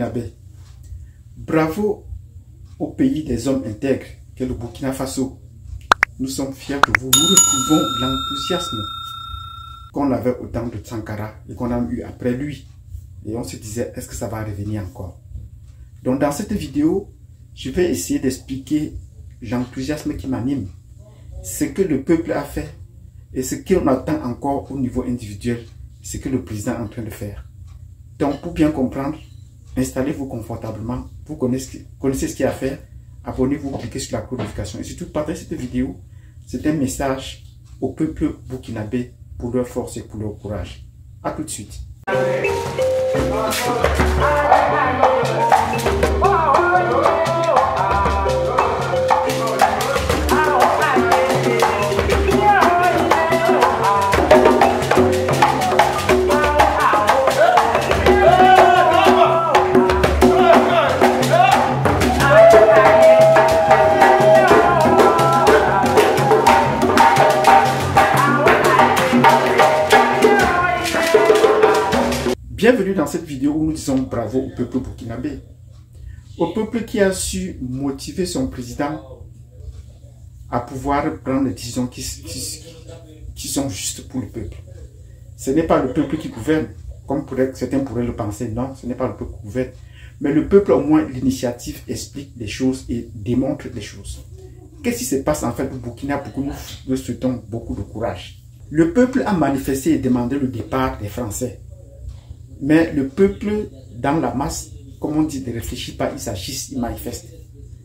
burkinabés. Bravo au pays des hommes intègres qu'est le Burkina Faso. Nous sommes fiers de vous. Nous retrouvons l'enthousiasme qu'on avait au temps de Sankara et qu'on a eu après lui. Et on se disait, est-ce que ça va revenir encore? Donc dans cette vidéo, je vais essayer d'expliquer l'enthousiasme qui m'anime, ce que le peuple a fait et ce qu'on attend encore au niveau individuel, ce que le président est en train de faire. Donc pour bien comprendre, installez-vous confortablement, vous connaissez ce qu'il y a à faire, abonnez-vous, cliquez sur la notification et surtout partagez cette vidéo. C'est un message au peuple burkinabé pour leur force et pour leur courage. A tout de suite. Bienvenue dans cette vidéo où nous disons bravo au peuple burkinabé. Au peuple qui a su motiver son président à pouvoir prendre des décisions qui sont justes pour le peuple. Ce n'est pas le peuple qui gouverne, comme certains pourraient le penser. Non, ce n'est pas le peuple qui gouverne. Mais le peuple, au moins, l'initiative explique les choses et démontre les choses. Qu'est-ce qui se passe en fait au Burkina pour que nous souhaitons beaucoup de courage? Le peuple a manifesté et demandé le départ des Français. Mais le peuple, dans la masse, comme on dit, ne réfléchit pas, ils s'agissent, ils manifestent.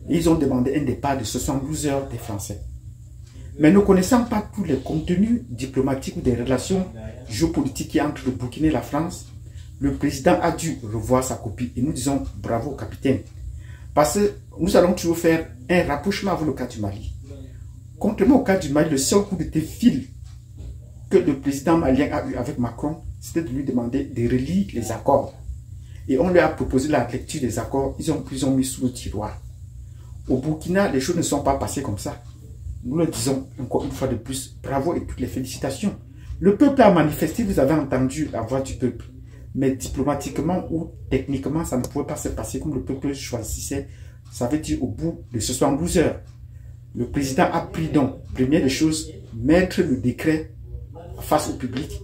Et ils ont demandé un départ de 72 heures des Français. Mais ne connaissant pas tous les contenus diplomatiques ou des relations géopolitiques qui y a entre le Burkina et la France, le président a dû revoir sa copie. Et nous disons bravo, capitaine. Parce que nous allons toujours faire un rapprochement avec le cas du Mali. Contrairement au cas du Mali, le seul coup de fil que le président malien a eu avec Macron, c'était de lui demander de relire les accords. Et on lui a proposé la lecture des accords, ils ont mis sous le tiroir. Au Burkina, les choses ne sont pas passées comme ça. Nous le disons encore une fois de plus, bravo et toutes les félicitations. Le peuple a manifesté, vous avez entendu la voix du peuple. Mais diplomatiquement ou techniquement, ça ne pouvait pas se passer comme le peuple choisissait. Ça veut dire au bout de 72 heures. Le président a pris donc, première des choses, mettre le décret face au public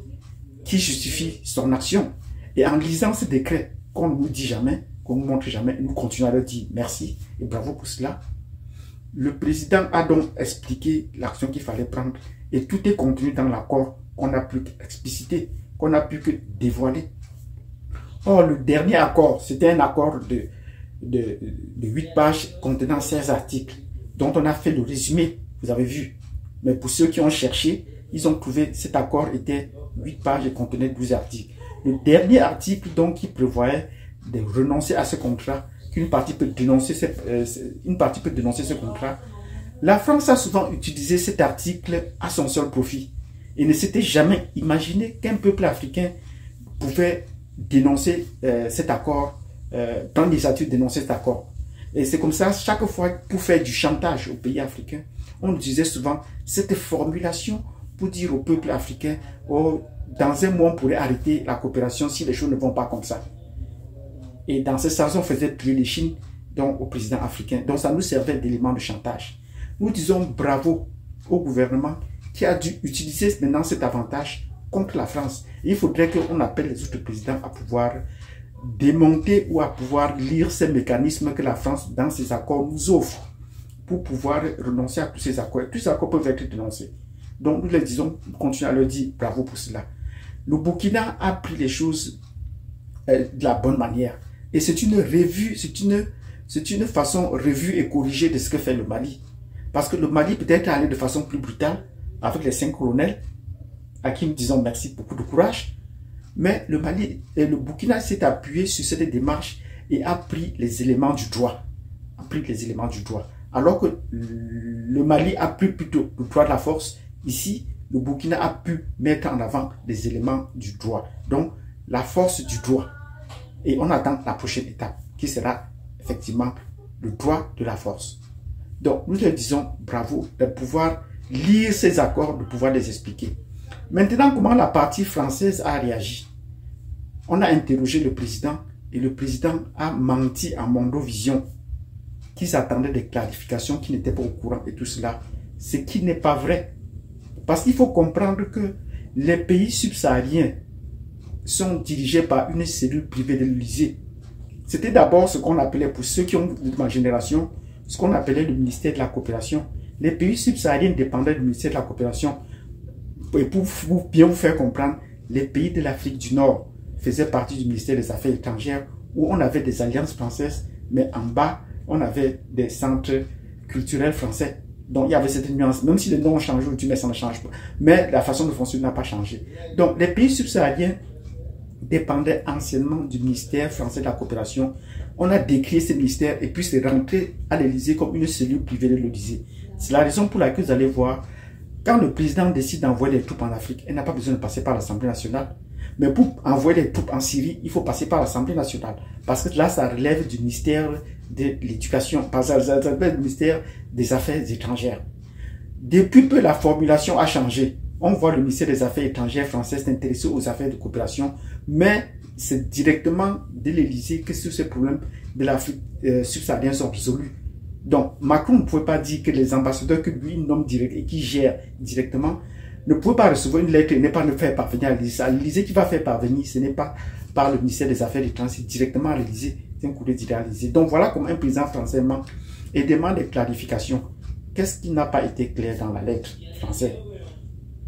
qui justifie son action. Et en lisant ce décret, qu'on ne nous dit jamais, qu'on ne nous montre jamais, nous continuons à leur dire merci et bravo pour cela. Le président a donc expliqué l'action qu'il fallait prendre et tout est contenu dans l'accord qu'on a pu expliciter, qu'on a pu que dévoiler. Or, le dernier accord, c'était un accord de 8 pages contenant 16 articles dont on a fait le résumé, vous avez vu. Mais pour ceux qui ont cherché, ils ont trouvé que cet accord était 8 pages et contenait 12 articles. Le dernier article donc qui prévoyait de renoncer à ce contrat, qu'une partie peut dénoncer ce contrat. La France a souvent utilisé cet article à son seul profit et ne s'était jamais imaginé qu'un peuple africain pouvait dénoncer cet accord, prendre l'initiative de dénoncer cet accord. Et c'est comme ça, chaque fois, pour faire du chantage aux pays africains, on utilisait souvent cette formulation pour dire au peuple africain, oh, dans un mois, on pourrait arrêter la coopération si les choses ne vont pas comme ça. Et dans ce sens, on faisait plier les chines donc, au président africain. Donc, ça nous servait d'élément de chantage. Nous disons bravo au gouvernement qui a dû utiliser maintenant cet avantage contre la France. Et il faudrait qu'on appelle les autres présidents à pouvoir démonter ou à pouvoir lire ces mécanismes que la France, dans ses accords, nous offre pour pouvoir renoncer à tous ces accords. Et tous ces accords peuvent être dénoncés. Donc, nous les disons, nous continuons à leur dire bravo pour cela. Le Burkina a pris les choses de la bonne manière. Et c'est une revue, c'est une façon revue et corrigée de ce que fait le Mali. Parce que le Mali peut-être allé de façon plus brutale avec les 5 colonels à qui nous disons merci, beaucoup de courage. Mais le Mali et le Burkina s'est appuyé sur cette démarche et a pris les éléments du droit. Alors que le Mali a pris plutôt le droit de la force. Ici, le Burkina a pu mettre en avant les éléments du droit. Donc, la force du droit. Et on attend la prochaine étape, qui sera effectivement le droit de la force. Donc, nous leur disons bravo de pouvoir lire ces accords, de pouvoir les expliquer. Maintenant, comment la partie française a réagi? On a interrogé le président Et le président a menti à Mondovision qu'ils attendaient des clarifications, qu'ils n'étaient pas au courant et tout cela. Ce qui n'est pas vrai. Parce qu'il faut comprendre que les pays subsahariens sont dirigés par une cellule privée de l'Élysée. C'était d'abord ce qu'on appelait, pour ceux qui ont de ma génération, ce qu'on appelait le ministère de la coopération. Les pays subsahariens dépendaient du ministère de la coopération. Et pour bien vous faire comprendre, les pays de l'Afrique du Nord faisaient partie du ministère des Affaires étrangères où on avait des alliances françaises, mais en bas, on avait des centres culturels français. Donc, il y avait cette nuance. Même si les noms ont changé aujourd'hui, mais ça ne change pas. Mais la façon de fonctionner n'a pas changé. Donc, les pays subsahariens dépendaient anciennement du ministère français de la coopération. On a décrit ce ministère et puis c'est rentré à l'Élysée comme une cellule privée de l'Élysée. C'est la raison pour laquelle vous allez voir, quand le président décide d'envoyer des troupes en Afrique, il n'a pas besoin de passer par l'Assemblée nationale. Mais pour envoyer des troupes en Syrie, il faut passer par l'Assemblée nationale. Parce que là, ça relève du ministère de l'Éducation, parce que ça relève du ministère des Affaires étrangères. Depuis peu, la formulation a changé. On voit le ministère des Affaires étrangères français s'intéresser aux affaires de coopération, mais c'est directement de l'Élysée que tous ces problèmes de l'Afrique subsaharienne sont résolus. Donc, Macron ne pouvait pas dire que les ambassadeurs que lui nomme direct et qui gère directement ne pouvait pas recevoir une lettre et ne pas le faire parvenir à l'Élysée. À l'Élysée qui va faire parvenir, ce n'est pas par le ministère des Affaires étrangères, c'est directement à l'Élysée. C'est un coup d'État à l'Élysée. Donc voilà comment un président français ment et demande des clarifications. Qu'est-ce qui n'a pas été clair dans la lettre française?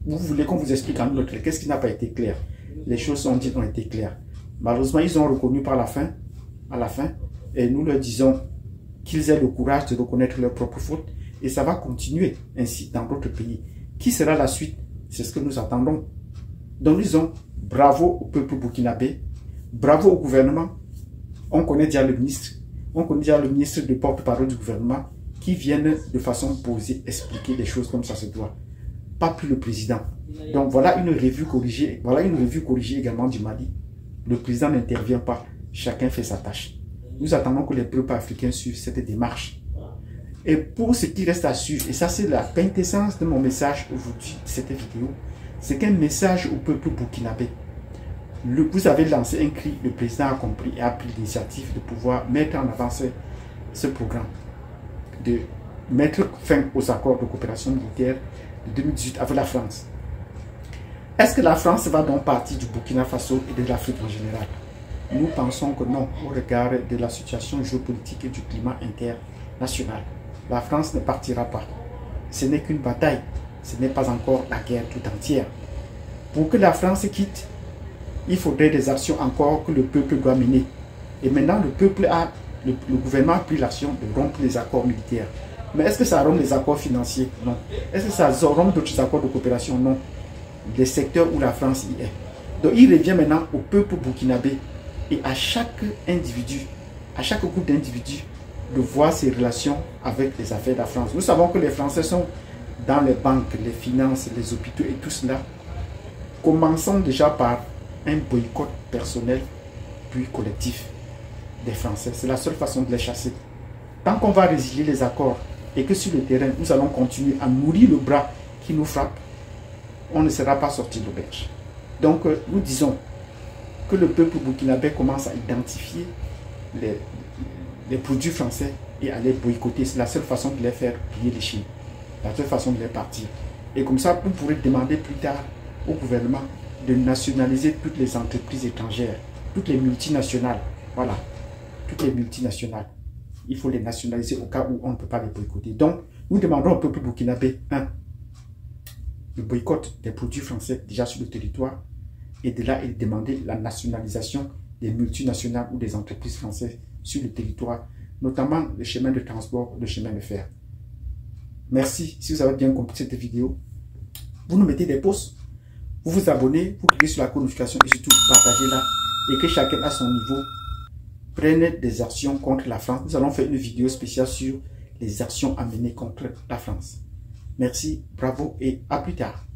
Vous voulez qu'on vous explique en une autre lettre? Qu'est-ce qui n'a pas été clair? Les choses sont dites, ont été claires. Malheureusement, ils ont reconnu à la fin, et nous leur disons qu'ils aient le courage de reconnaître leurs propres fautes, et ça va continuer ainsi dans d'autres pays. Qui sera la suite? C'est ce que nous attendons. Donc, disons, bravo au peuple burkinabé, bravo au gouvernement. On connaît déjà le ministre, de porte-parole du gouvernement, qui viennent de façon posée expliquer les choses comme ça se doit. Pas plus le président. Donc, voilà une revue corrigée, également du Mali. Le président n'intervient pas, chacun fait sa tâche. Nous attendons que les peuples africains suivent cette démarche. Et pour ce qui reste à suivre, et ça c'est la quintessence de mon message aujourd'hui, cette vidéo, c'est qu'un message au peuple burkinabé. Vous avez lancé un cri, le président a compris et a pris l'initiative de pouvoir mettre en avant ce programme, de mettre fin aux accords de coopération militaire de 2018 avec la France. Est-ce que la France va donc partir du Burkina Faso et de l'Afrique en général? Nous pensons que non, au regard de la situation géopolitique et du climat international. La France ne partira pas. Ce n'est qu'une bataille, ce n'est pas encore la guerre tout entière. Pour que la France quitte, il faudrait des actions encore que le peuple doit mener. Et maintenant, le gouvernement a pris l'action de rompre les accords militaires. Mais est-ce que ça rompt les accords financiers? Non. Est-ce que ça rompt d'autres accords de coopération? Non. Les secteurs où la France y est. Donc il revient maintenant au peuple burkinabé et à chaque individu, à chaque groupe d'individus, de voir ses relations avec les affaires de la France. Nous savons que les Français sont dans les banques, les finances, les hôpitaux et tout cela. Commençons déjà par un boycott personnel puis collectif des Français. C'est la seule façon de les chasser. Tant qu'on va résilier les accords et que sur le terrain, nous allons continuer à nourrir le bras qui nous frappe, on ne sera pas sorti de l'auberge. Donc, nous disons que le peuple burkinabé commence à identifier les produits français et à les boycotter. C'est la seule façon de les faire plier les Chines. La seule façon de les partir. Et comme ça, vous pourrez demander plus tard au gouvernement de nationaliser toutes les entreprises étrangères, toutes les multinationales. Voilà, toutes les multinationales. Il faut les nationaliser au cas où on ne peut pas les boycotter. Donc, nous demandons au peuple burkinabé, le boycott des produits français déjà sur le territoire, et de là, il demander la nationalisation des multinationales ou des entreprises françaises sur le territoire, notamment le chemin de transport, le chemin de fer. Merci. Si vous avez bien compris cette vidéo, vous nous mettez des pouces, vous vous abonnez, vous cliquez sur la notification et surtout partagez-la et que chacun à son niveau prenne des actions contre la France. Nous allons faire une vidéo spéciale sur les actions à mener contre la France. Merci, bravo et à plus tard.